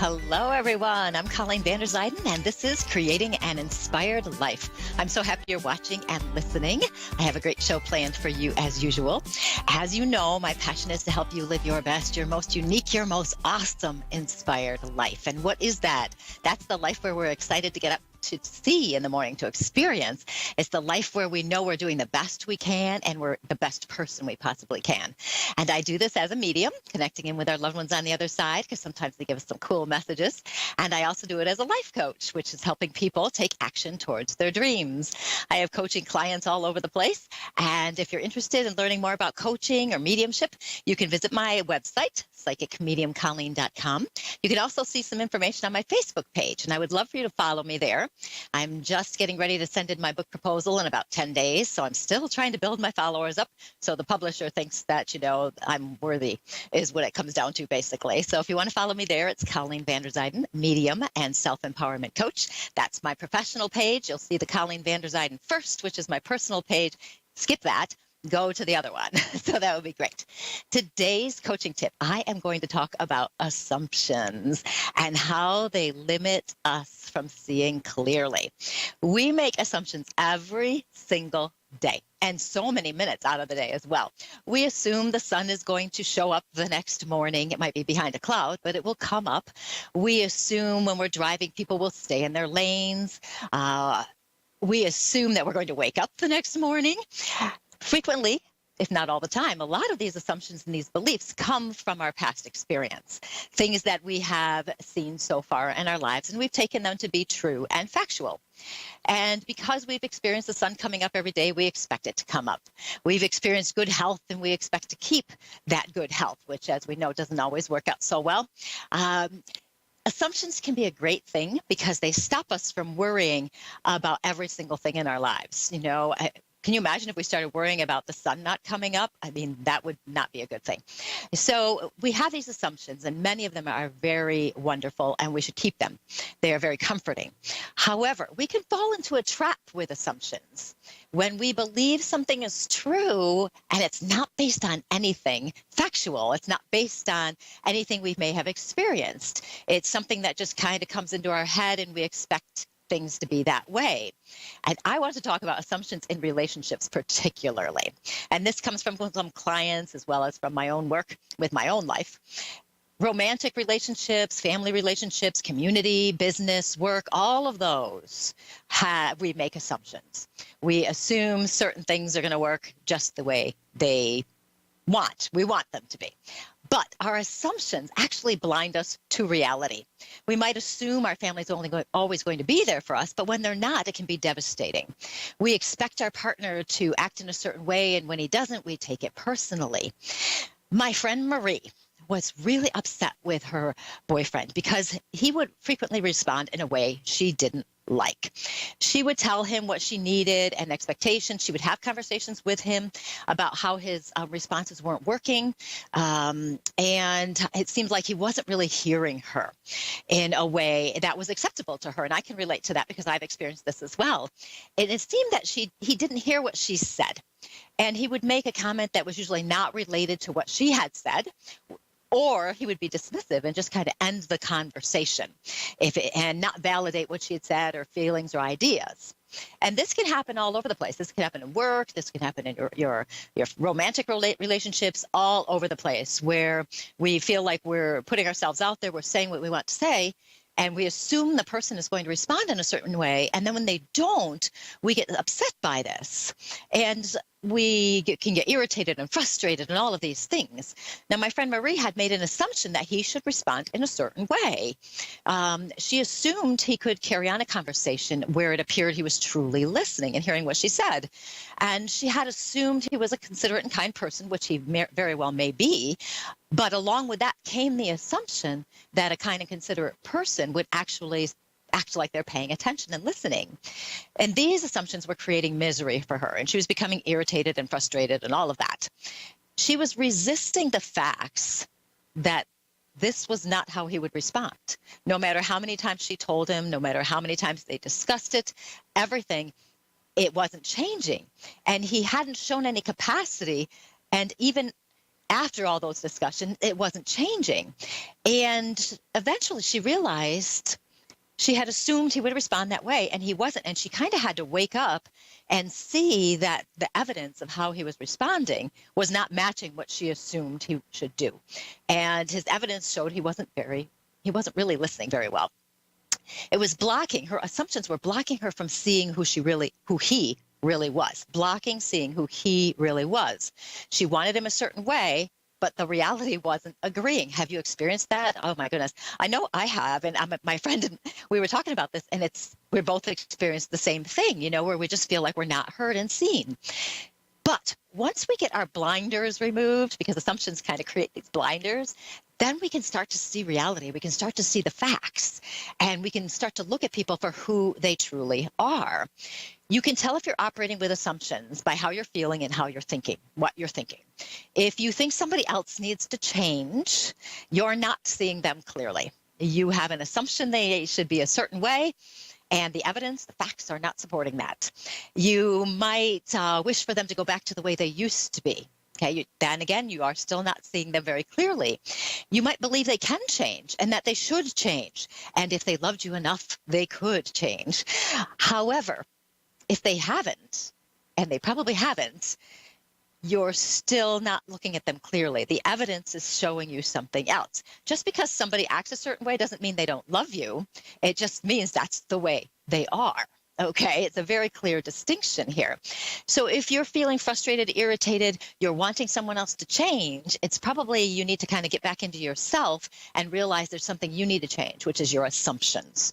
Hello, everyone. I'm Colleen Vanderzyden, and this is Creating an Inspired Life. I'm so happy you're watching and listening. I have a great show planned for you as usual. As you know, my passion is to help you live your best, your most unique, your most awesome, inspired life. And what is that? That's the life where we're excited to get up to see in the morning, to experience. It's the life where we know we're doing the best we can and we're the best person we possibly can. And I do this as a medium, connecting in with our loved ones on the other side, because sometimes they give us some cool messages. And I also do it as a life coach, which is helping people take action towards their dreams. I have coaching clients all over the place. And if you're interested in learning more about coaching or mediumship, you can visit my website, psychicmediumcolleen.com. You can also see some information on my Facebook page, and I would love for you to follow me there. I'm just getting ready to send in my book proposal in about 10 days, so I'm still trying to build my followers up so the publisher thinks that, I'm worthy is what it comes down to, basically. So if you want to follow me there, it's Colleen Vanderzyden, medium and self-empowerment coach. That's my professional page. You'll see the Colleen Vanderzyden first, which is my personal page. Skip that. Go to the other one. So that would be great. Today's coaching tip, I am going to talk about assumptions and how they limit us from seeing clearly. We make assumptions every single day, and so many minutes out of the day as well. We assume the sun is going to show up the next morning. It might be behind a cloud, but it will come up. We assume when we're driving, people will stay in their lanes. We assume that we're going to wake up the next morning. Frequently, if not all the time, a lot of these assumptions and these beliefs come from our past experience, things that we have seen so far in our lives, and we've taken them to be true and factual. And because we've experienced the sun coming up every day, we expect it to come up. We've experienced good health, and we expect to keep that good health, which, as we know, doesn't always work out so well. Assumptions can be a great thing because they stop us from worrying about every single thing in our lives. Can you imagine if we started worrying about the sun not coming up? I mean, that would not be a good thing. So we have these assumptions, and many of them are very wonderful, and we should keep them. They are very comforting. However, we can fall into a trap with assumptions. When we believe something is true and it's not based on anything factual, it's not based on anything we may have experienced. It's something that just kind of comes into our head, and we expect things to be that way. And I want to talk about assumptions in relationships particularly. And this comes from some clients as well as from my own work with my own life. Romantic relationships, family relationships, community, business, work, all of those, we make assumptions. We assume certain things are going to work just the way we want them to be. But our assumptions actually blind us to reality. We might assume our family's always going to be there for us, but when they're not, it can be devastating. We expect our partner to act in a certain way, and when he doesn't, we take it personally. My friend Marie was really upset with her boyfriend because he would frequently respond in a way she didn't like. She would tell him what she needed and expectations. She would have conversations with him about how his responses weren't working. And it seemed like he wasn't really hearing her in a way that was acceptable to her. And I can relate to that because I've experienced this as well. And it seemed that he didn't hear what she said. And he would make a comment that was usually not related to what she had said, or he would be dismissive and just kind of end the conversation and not validate what she had said or feelings or ideas. And this can happen all over the place. This can happen in work. This can happen in your romantic relationships, all over the place, where we feel like we're putting ourselves out there. We're saying what we want to say, and we assume the person is going to respond in a certain way. And then when they don't, we get upset by this. And we can get irritated and frustrated and all of these things. Now, my friend Marie had made an assumption that he should respond in a certain way. She assumed he could carry on a conversation where it appeared he was truly listening and hearing what she said. And she had assumed he was a considerate and kind person, which he very well may be. But along with that came the assumption that a kind and considerate person would actually act like they're paying attention and listening. And these assumptions were creating misery for her, and she was becoming irritated and frustrated and all of that. She was resisting the facts that this was not how he would respond. No matter how many times she told him, no matter how many times they discussed it, everything, it wasn't changing. And he hadn't shown any capacity. And even after all those discussions, it wasn't changing. And eventually she realized she had assumed he would respond that way, and he wasn't. And she kind of had to wake up and see that the evidence of how he was responding was not matching what she assumed he should do. And his evidence showed he wasn't really listening very well. It was blocking her assumptions were blocking her from seeing who he really was, blocking seeing who he really was. She wanted him a certain way, but the reality wasn't agreeing. Have you experienced that? Oh my goodness. I know I have. And my friend and we were talking about this, and we're both experienced the same thing, where we just feel like we're not heard and seen. But once we get our blinders removed, because assumptions kind of create these blinders, then we can start to see reality. We can start to see the facts, and we can start to look at people for who they truly are. You can tell if you're operating with assumptions by how you're feeling and how you're thinking, what you're thinking. If you think somebody else needs to change, you're not seeing them clearly. You have an assumption they should be a certain way, and the evidence, the facts are not supporting that. You might wish for them to go back to the way they used to be. Okay, then again, you are still not seeing them very clearly. You might believe they can change and that they should change. And if they loved you enough, they could change. However, if they haven't, and they probably haven't, you're still not looking at them clearly. The evidence is showing you something else. Just because somebody acts a certain way doesn't mean they don't love you. It just means that's the way they are. Okay, it's a very clear distinction here. So if you're feeling frustrated, irritated, you're wanting someone else to change, it's probably you need to kind of get back into yourself and realize there's something you need to change, which is your assumptions.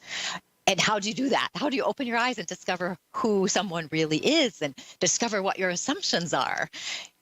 And how do you do that? How do you open your eyes and discover who someone really is and discover what your assumptions are?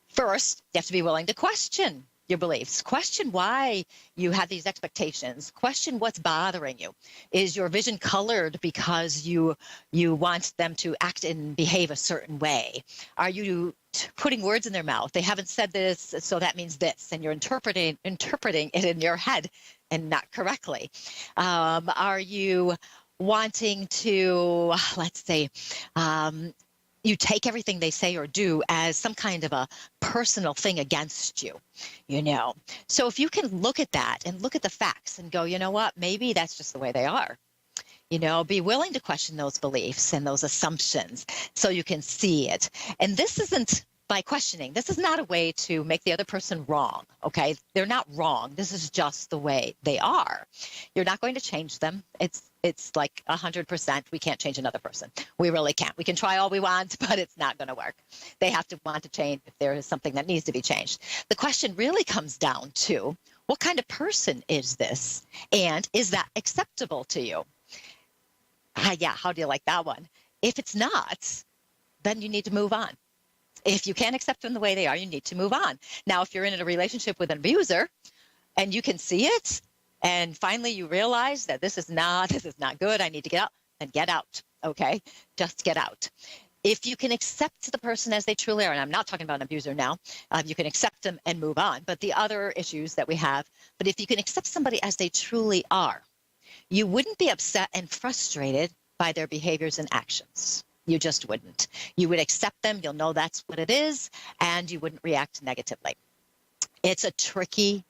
First, you have to be willing to question your beliefs. Question why you have these expectations. Question what's bothering you. Is your vision colored because you want them to act and behave a certain way? Are you putting words in their mouth? They haven't said this, so that means this, and you're interpreting it in your head and not correctly. Are you wanting to, let's say, you take everything they say or do as some kind of a personal thing against you, So if you can look at that and look at the facts and go, you know what, maybe that's just the way they are. Be willing to question those beliefs and those assumptions so you can see it. And this isn't by questioning. This is not a way to make the other person wrong, okay? They're not wrong. This is just the way they are. You're not going to change them. It's like 100%. We can't change another person. We really can't. We can try all we want, but it's not going to work. They have to want to change if there is something that needs to be changed. The question really comes down to, what kind of person is this? And is that acceptable to you? Yeah, how do you like that one? If it's not, then you need to move on. If you can't accept them the way they are, you need to move on. Now, if you're in a relationship with an abuser and you can see it, and finally you realize that this is not good, I need to get out, then get out, okay? Just get out. If you can accept the person as they truly are, and I'm not talking about an abuser now, you can accept them and move on, but the other issues that we have, but if you can accept somebody as they truly are, you wouldn't be upset and frustrated by their behaviors and actions. You just wouldn't. You would accept them, you'll know that's what it is, and you wouldn't react negatively. It's a tricky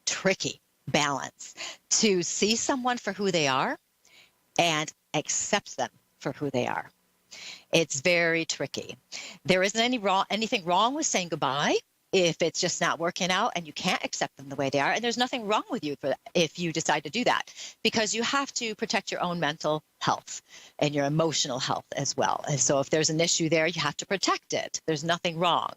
balance to see someone for who they are and accept them for who they are. It's very tricky. There isn't anything wrong with saying goodbye if it's just not working out and you can't accept them the way they are. And there's nothing wrong with you if you decide to do that, because you have to protect your own mental health and your emotional health as well. And so if there's an issue there, you have to protect it. There's nothing wrong.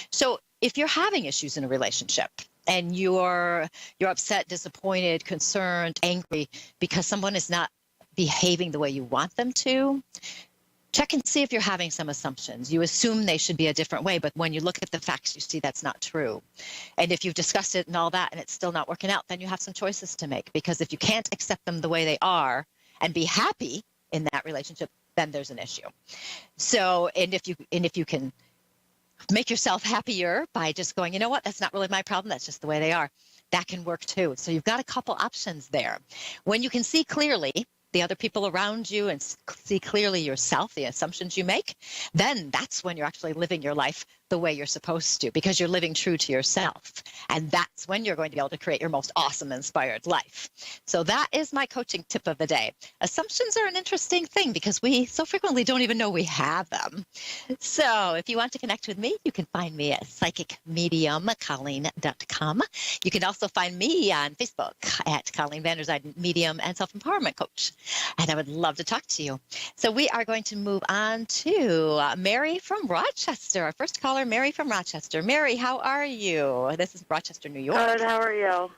So if you're having issues in a relationship and you're upset, disappointed, concerned, angry because someone is not behaving the way you want them to, check and see if you're having some assumptions. You assume they should be a different way, but when you look at the facts, you see that's not true. And if you've discussed it and all that and it's still not working out, then you have some choices to make, because if you can't accept them the way they are and be happy in that relationship, then there's an issue. So, and if you can make yourself happier by just going, you know what, that's not really my problem, that's just the way they are, that can work too. So you've got a couple options there. When you can see clearly the other people around you and see clearly yourself, the assumptions you make, then that's when you're actually living your life the way you're supposed to, because you're living true to yourself. And that's when you're going to be able to create your most awesome, inspired life. So that is my coaching tip of the day. Assumptions are an interesting thing because we so frequently don't even know we have them. So if you want to connect with me, you can find me at psychicmediumcolleen.com. You can also find me on Facebook at Colleen Vanderzyden, Medium and Self-Empowerment Coach. And I would love to talk to you. So we are going to move on to Mary from Rochester. Our first caller, Mary from Rochester. Mary, how are you? This is Rochester, New York. Good. How are you?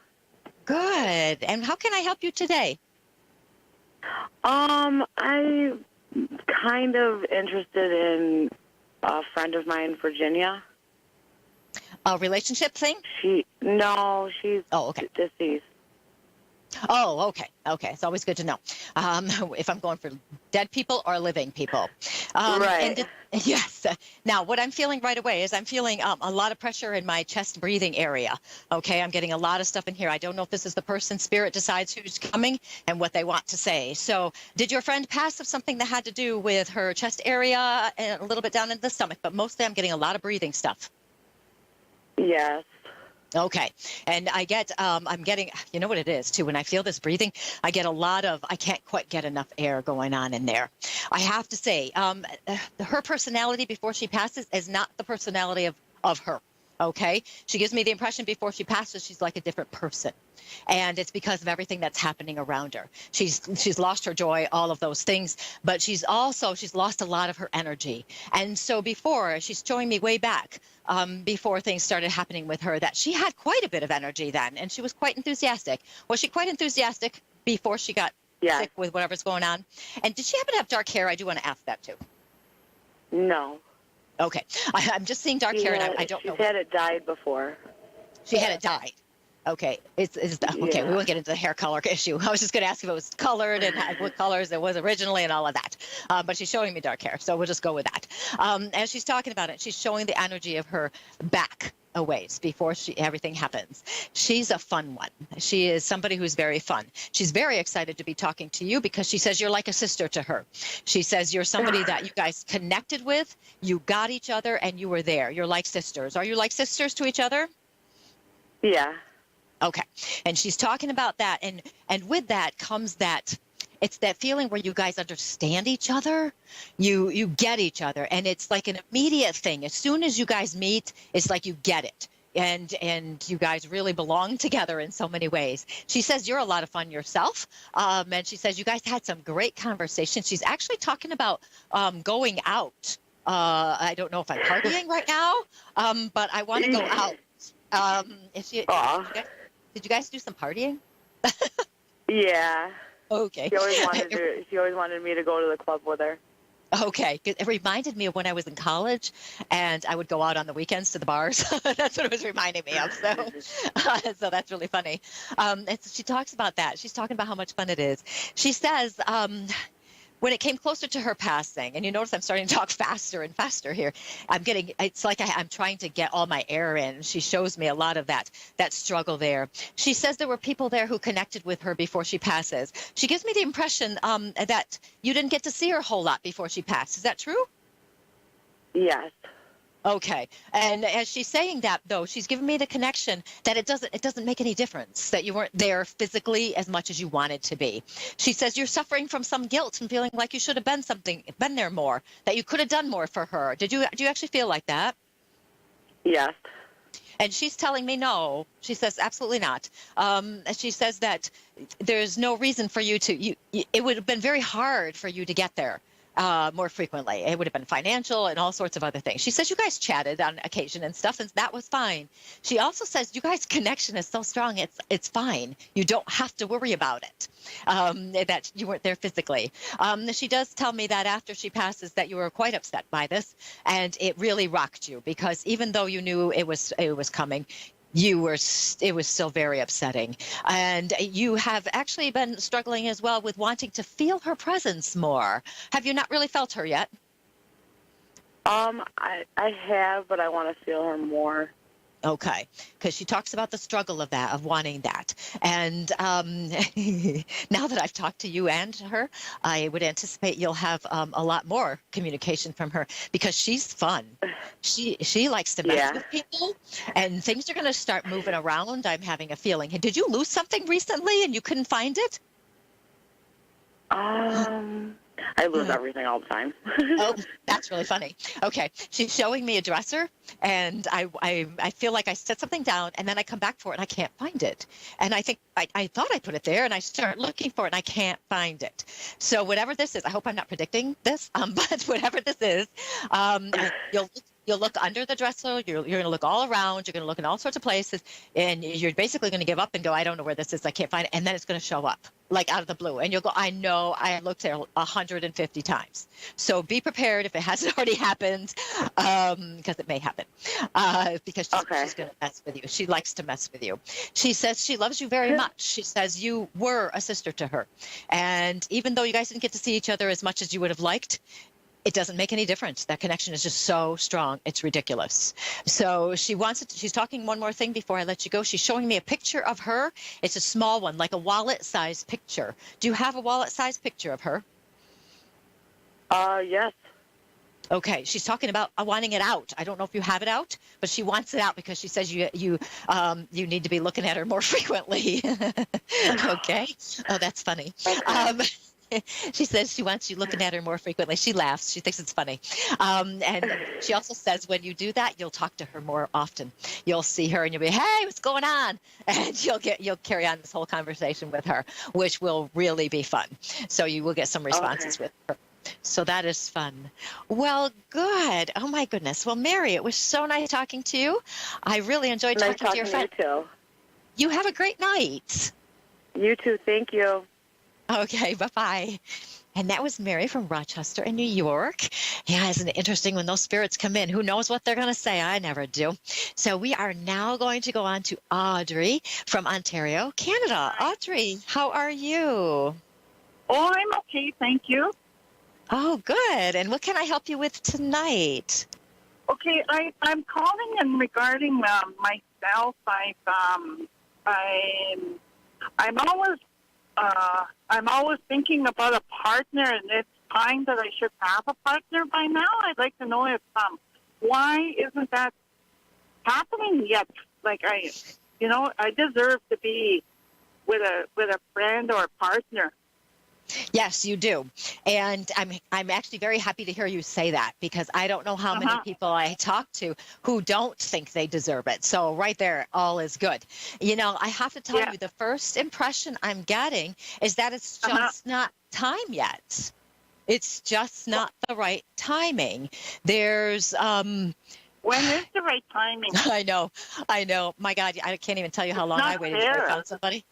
Good. And how can I help you today? I'm kind of interested in a friend of mine, Virginia. A relationship thing? She's okay. deceased. Oh, okay. Okay. It's always good to know if I'm going for dead people or living people. Right. Yes. Now, what I'm feeling right away is I'm feeling a lot of pressure in my chest breathing area. Okay. I'm getting a lot of stuff in here. I don't know if this is the person. Spirit decides who's coming and what they want to say. So did your friend pass of something that had to do with her chest area and a little bit down in the stomach? But mostly I'm getting a lot of breathing stuff. Yes. Okay. And I get, I'm getting, you know what it is too, when I feel this breathing, I get a lot of, I can't quite get enough air going on in there. I have to say, her personality before she passes is not the personality of her. Okay. She gives me the impression before she passes, she's like a different person. And it's because of everything that's happening around her. She's lost her joy, all of those things, but she's lost a lot of her energy. And so before, she's showing me way back, before things started happening with her, that she had quite a bit of energy then, and she was quite enthusiastic. Was she quite enthusiastic before she got sick with whatever's going on? And did she happen to have dark hair? I do want to ask that too. No. Okay. I'm just seeing dark hair, and I don't know. She's had it dyed before. She had it dyed. Okay. Okay. We won't get into the hair color issue. I was just going to ask if it was colored and what colors it was originally and all of that. But she's showing me dark hair, so we'll just go with that. As she's talking about it, she's showing the energy of her back a ways before everything happens. She's a fun one. She is somebody who's very fun. She's very excited to be talking to you because she says you're like a sister to her. She says you're somebody that you guys connected with, you got each other, and you were there. You're like sisters. Are you like sisters to each other? Yeah. Okay. And she's talking about that. And with that comes that, it's that feeling where you guys understand each other. You get each other. And it's like an immediate thing. As soon as you guys meet, it's like you get it. And you guys really belong together in so many ways. She says you're a lot of fun yourself. And she says you guys had some great conversations. She's actually talking about going out. I don't know if I'm partying right now, but I want to go out. Did you guys do some partying? Yeah. Okay. She always wanted me to go to the club with her. Okay. It reminded me of when I was in college and I would go out on the weekends to the bars. That's what it was reminding me of. So that's really funny. And so she talks about that. She's talking about how much fun it is. She says, when it came closer to her passing, and you notice I'm starting to talk faster and faster here, it's like I'm trying to get all my air in. She shows me a lot of that struggle there. She says there were people there who connected with her before she passes. She gives me the impression that you didn't get to see her a whole lot before she passed. Is that true? Yes. Okay. And as she's saying that, though, she's giving me the connection that it doesn't make any difference that you weren't there physically as much as you wanted to be. She says you're suffering from some guilt and feeling like you should have been there more, that you could have done more for her. Do you actually feel like that? Yes. And she's telling me no. She says absolutely not. She says that there's no reason for you to. It would have been very hard for you to get there. More frequently. It would have been financial and all sorts of other things. She says you guys chatted on occasion and stuff, and that was fine. She also says you guys' connection is so strong, it's fine. You don't have to worry about it, that you weren't there physically. She does tell me that after she passes that you were quite upset by this, and it really rocked you because even though you knew it was coming, it was still very upsetting. And you have actually been struggling as well with wanting to feel her presence more. Have you not really felt her yet? I have, but I want to feel her more. Okay, because she talks about the struggle of that, of wanting that. And now that I've talked to you and her, I would anticipate you'll have a lot more communication from her because she's fun. She likes to mess Yeah. with people, and things are going to start moving around. I'm having a feeling. Did you lose something recently and you couldn't find it? I lose everything all the time. Oh, that's really funny. Okay, she's showing me a dresser, and I feel like I set something down, and then I come back for it, and I can't find it. And I think I thought I put it there, and I start looking for it, and I can't find it. So whatever this is, I hope I'm not predicting this, but whatever this is, you'll look under the dresser. You're going to look all around. You're going to look in all sorts of places, and you're basically going to give up and go, I don't know where this is. I can't find it, and then it's going to show up like out of the blue, and you'll go, I know I looked there 150 times. So be prepared if it hasn't already happened, because it may happen, because she's going to mess with you. She likes to mess with you. She says she loves you very much. She says you were a sister to her, and even though you guys didn't get to see each other as much as you would have liked, it doesn't make any difference. That connection is just so strong. It's ridiculous. So she's talking one more thing before I let you go. She's showing me a picture of her. It's a small one, like a wallet-sized picture. Do you have a wallet-sized picture of her? Yes. Okay, she's talking about wanting it out. I don't know if you have it out, but she wants it out because she says you need to be looking at her more frequently. Okay. Oh, that's funny. Okay. She says she wants you looking at her more frequently. She laughs. She thinks it's funny. And she also says when you do that, you'll talk to her more often. You'll see her and you'll be, hey, what's going on? And you'll carry on this whole conversation with her, which will really be fun. So you will get some responses with her. So that is fun. Well, good. Oh, my goodness. Well, Mary, it was so nice talking to you. I really enjoyed talking to your friend. You too. You have a great night. You too. Thank you. Okay, bye-bye. And that was Mary from Rochester in New York. Yeah, isn't it interesting when those spirits come in? Who knows what they're going to say? I never do. So we are now going to go on to Audrey from Ontario, Canada. Audrey, how are you? Oh, I'm okay, thank you. Oh, good. And what can I help you with tonight? Okay, I'm calling in regarding myself. I'm always thinking about a partner, and it's time that I should have a partner by now. I'd like to know if why isn't that happening yet? Like I deserve to be with a friend or a partner. Yes, you do. And I'm actually very happy to hear you say that because I don't know how many people I talk to who don't think they deserve it. So right there, all is good. You know, I have to tell you, the first impression I'm getting is that it's just not time yet. It's just not the right timing. There's when is the right timing? I know. My God, I can't even tell you how long I waited until I found somebody.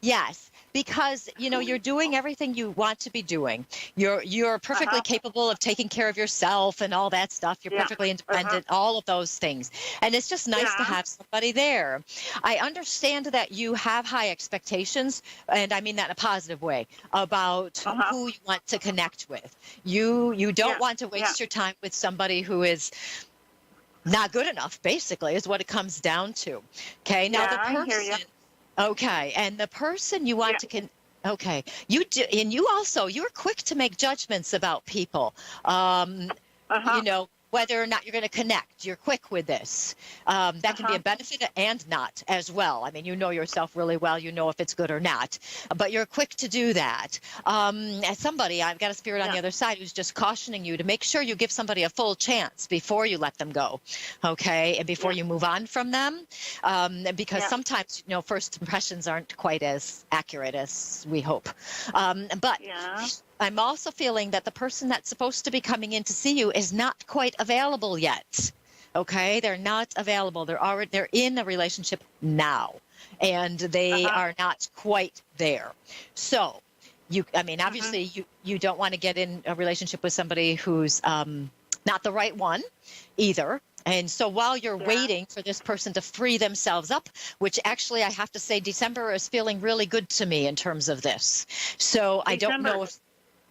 Yes. Because, you're doing everything you want to be doing. You're perfectly capable of taking care of yourself and all that stuff. You're perfectly independent, all of those things. And it's just nice to have somebody there. I understand that you have high expectations, and I mean that in a positive way, about who you want to connect with. You don't want to waste your time with somebody who is not good enough, basically, is what it comes down to. Okay, now the person... I hear you. Okay, and the person you want to you do, and you're quick to make judgments about people. Whether or not you're going to connect, you're quick with this. That can be a benefit and not as well. I mean, you know yourself really well. You know if it's good or not, but you're quick to do that. As somebody, I've got a spirit on the other side who's just cautioning you to make sure you give somebody a full chance before you let them go, okay, and before you move on from them, because sometimes, first impressions aren't quite as accurate as we hope. But I'm also feeling that the person that's supposed to be coming in to see you is not quite available yet. Okay, they're not available. They're in a relationship now, and they are not quite there. So, obviously, you don't want to get in a relationship with somebody who's not the right one, either. And so while you're waiting for this person to free themselves up, which actually I have to say December is feeling really good to me in terms of this. So I don't know if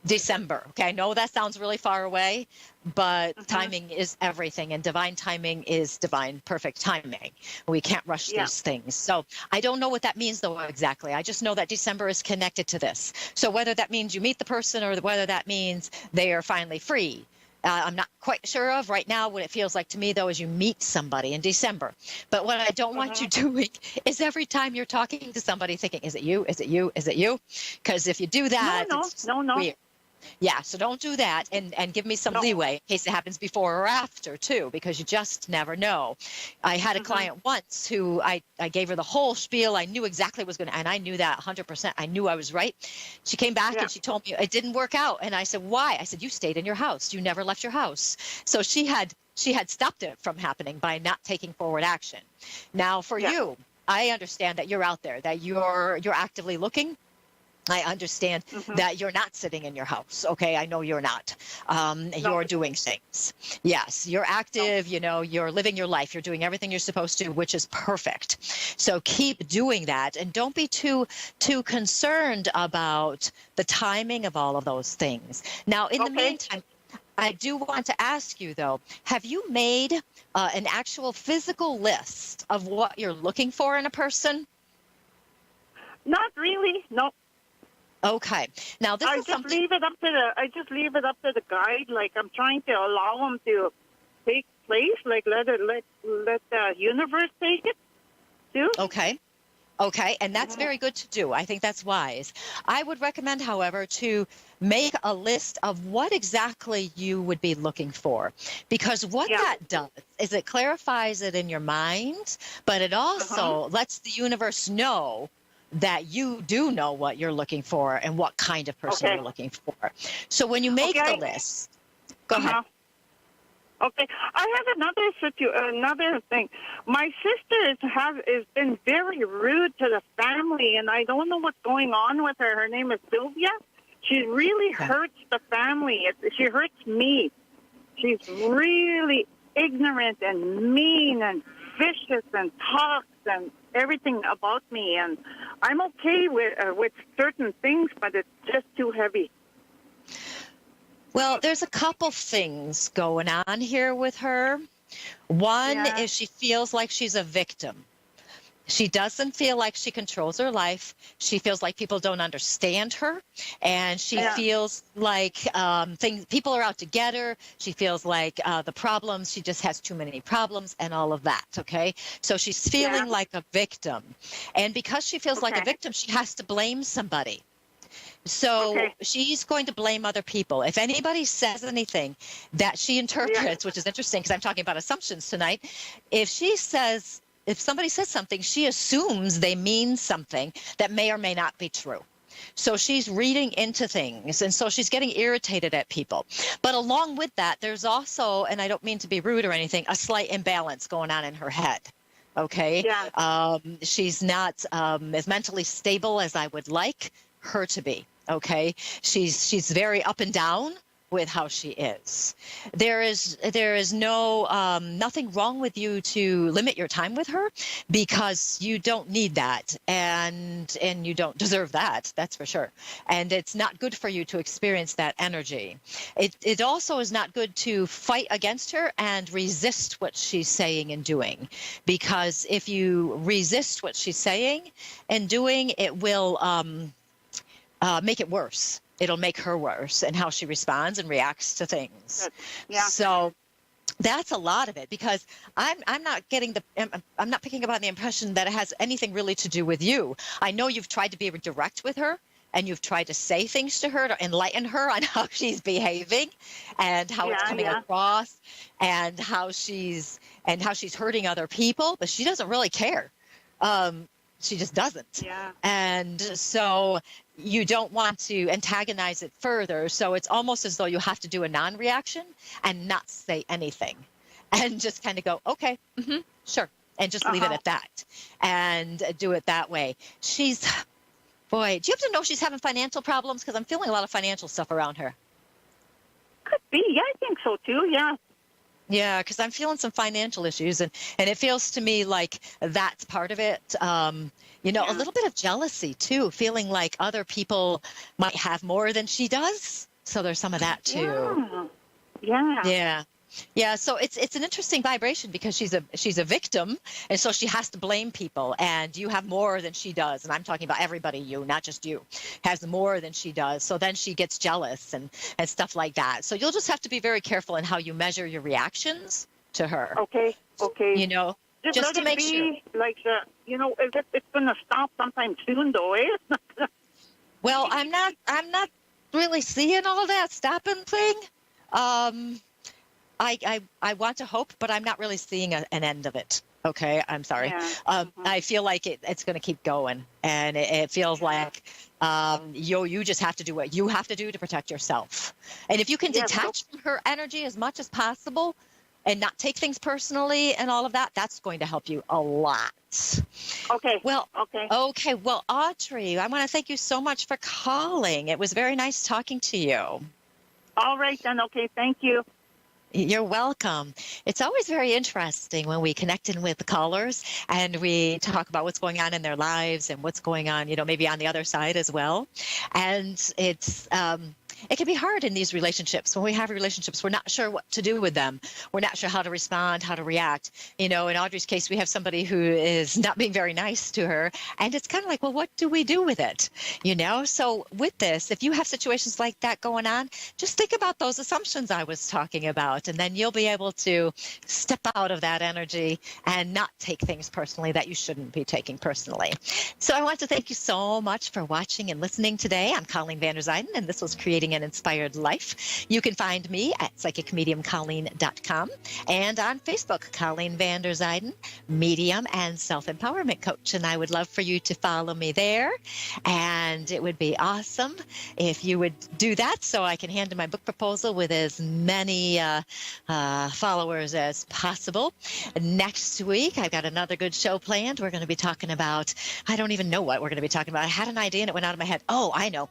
December. Okay, I know that sounds really far away, but Mhm. timing is everything, and divine timing is divine, perfect timing. We can't rush Yeah. these things. So I don't know what that means, though, exactly. I just know that December is connected to this. So whether that means you meet the person or whether that means they are finally free, I'm not quite sure of right now. What it feels like to me, though, is you meet somebody in December. But what I don't want you Mhm. doing is every time you're talking to somebody thinking, is it you? Is it you? Is it you? Because if you do No, that, no, it's no, no, weird. Yeah, so don't do that, and give me some no. leeway in case it happens before or after too, because you just never know. I had a Mhm. client once who I gave her the whole spiel. I knew exactly what was going to, and I knew that 100%. I knew I was right. She came back Yeah. and she told me it didn't work out, and I said, why? I said, you stayed in your house. You never left your house. So she had stopped it from happening by not taking forward action. Now for Yeah. you, I understand that you're out there, that you're actively looking. I understand Mhm. that you're not sitting in your house. Okay. I know you're not. No, You're doing things. Yes. You're no. active. You're living your life. You're doing everything you're supposed to, which is perfect. So keep doing that. And don't be too concerned about the timing of all of those things. Now, in the Okay. meantime, I do want to ask you, though, have you made an actual physical list of what you're looking for in a person? Not really. No. Okay. Now, this is something. I just leave it up to the guide. Like I'm trying to allow him to take place. Like let the universe take it too. Okay. Okay. And that's Mhm. very good to do. I think that's wise. I would recommend, however, to make a list of what exactly you would be looking for. Because what Yeah. that does is it clarifies it in your mind, but it Uh-huh. also lets the universe know that you do know what you're looking for and what kind of person Okay. you're looking for. So when you Okay. make the list, go ahead. Uh-huh. Okay. I have another thing. My sister is been very rude to the family, and I don't know what's going on with her. Her name is Sylvia. She really Okay. hurts the family. She hurts me. She's really ignorant and mean and vicious and talks and everything about me. And I'm okay with certain things, but it's just too heavy. Well, there's a couple things going on here with her. One Yeah. is she feels like she's a victim. She doesn't feel like she controls her life. She feels like people don't understand her, and she Yeah. feels like people are out to get her. She feels like the problems. She just has too many problems and all of that. Okay, so she's Yeah. feeling like a victim, and because she feels like a Okay. victim, she has to blame somebody. So Okay. she's going to blame other people. If anybody says anything that she Yeah. interprets, which is interesting because I'm talking about assumptions tonight, if she says, if somebody says something, she assumes they mean something that may or may not be true. So she's reading into things, and so she's getting irritated at people. But along with that, there's also, and I don't mean to be rude or anything, a slight imbalance going on in her head. Okay. Yeah. She's not as mentally stable as I would like her to be. Okay. She's very up and down with how she is. There is no nothing wrong with you to limit your time with her, because you don't need that, and you don't deserve that. That's for sure. And it's not good for you to experience that energy. It also is not good to fight against her and resist what she's saying and doing, because if you resist what she's saying and doing, it will make it worse. It'll make her worse and how she responds and reacts to things. Good. Yeah. So that's a lot of it, because I'm not getting I'm not picking up on the impression that it has anything really to do with you. I know you've tried to be direct with her, and you've tried to say things to her to enlighten her on how she's behaving and how it's Yeah. coming Yeah. across, and how she's hurting other people, but she doesn't really care. She just doesn't. Yeah. And so you don't want to antagonize it further. So it's almost as though you have to do a non-reaction and not say anything, and just kind of go, okay, sure, and just leave it Uh-huh. at that, and do it that way. Boy, do you have to know she's having financial problems? Because I'm feeling a lot of financial stuff around her. Could be. Yeah, I think so too. Yeah. Yeah, because I'm feeling some financial issues, and it feels to me like that's part of it. A Yeah. little bit of jealousy too, feeling like other people might have more than she does. So there's some of that too. Yeah. Yeah, so it's an interesting vibration because she's a victim, and so she has to blame people, and you have more than she does, and I'm talking about everybody, you, not just you, has more than she does. So then she gets jealous and stuff like that. So you'll just have to be very careful in how you measure your reactions to her. Okay. You know, just let to it make be sure. like it's going to stop sometime soon, though, eh? Well, I'm not really seeing all that stopping thing. I want to hope, but I'm not really seeing an end of it. Okay, I'm sorry. Yeah. I feel like it's going to keep going, and it feels like you just have to do what you have to do to protect yourself. And if you can detach from her energy as much as possible and not take things personally and all of that, that's going to help you a lot. Okay. Well, okay. Well, Audrey, I want to thank you so much for calling. It was very nice talking to you. All right, then. Okay, thank you. You're welcome. It's always very interesting when we connect in with the callers and we talk about what's going on in their lives and what's going on, maybe on the other side as well. And it can be hard in these relationships. When we have relationships, we're not sure what to do with them. We're not sure how to respond, how to react. In Audrey's case, we have somebody who is not being very nice to her. And it's kind of like, well, what do we do with it? So with this, if you have situations like that going on, just think about those assumptions I was talking about. And then you'll be able to step out of that energy and not take things personally that you shouldn't be taking personally. So I want to thank you so much for watching and listening today. I'm Colleen Vanderzyden, and this was Creating an Inspired Life. You can find me at psychicmediumcolleen.com and on Facebook, Colleen Vanderzyden, medium and self-empowerment coach. And I would love for you to follow me there. And it would be awesome if you would do that so I can hand in my book proposal with as many followers as possible. Next week, I've got another good show planned. We're going to be talking about, I don't even know what we're going to be talking about. I had an idea and it went out of my head. Oh, I know.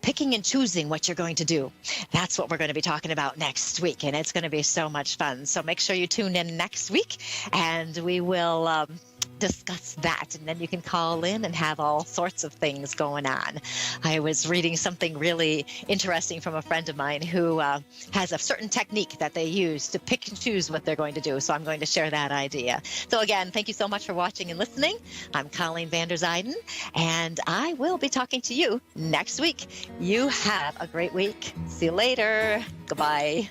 Picking and choosing what you're going to do. That's what we're going to be talking about next week, and it's going to be so much fun. So make sure you tune in next week, and we will discuss that, and then you can call in and have all sorts of things going on. I was reading something really interesting from a friend of mine who has a certain technique that they use to pick and choose what they're going to do, so I'm going to share that idea. So again, thank you so much for watching and listening. I'm Colleen Vanderzyden, and I will be talking to you next week. You have a great week. See you later. Goodbye.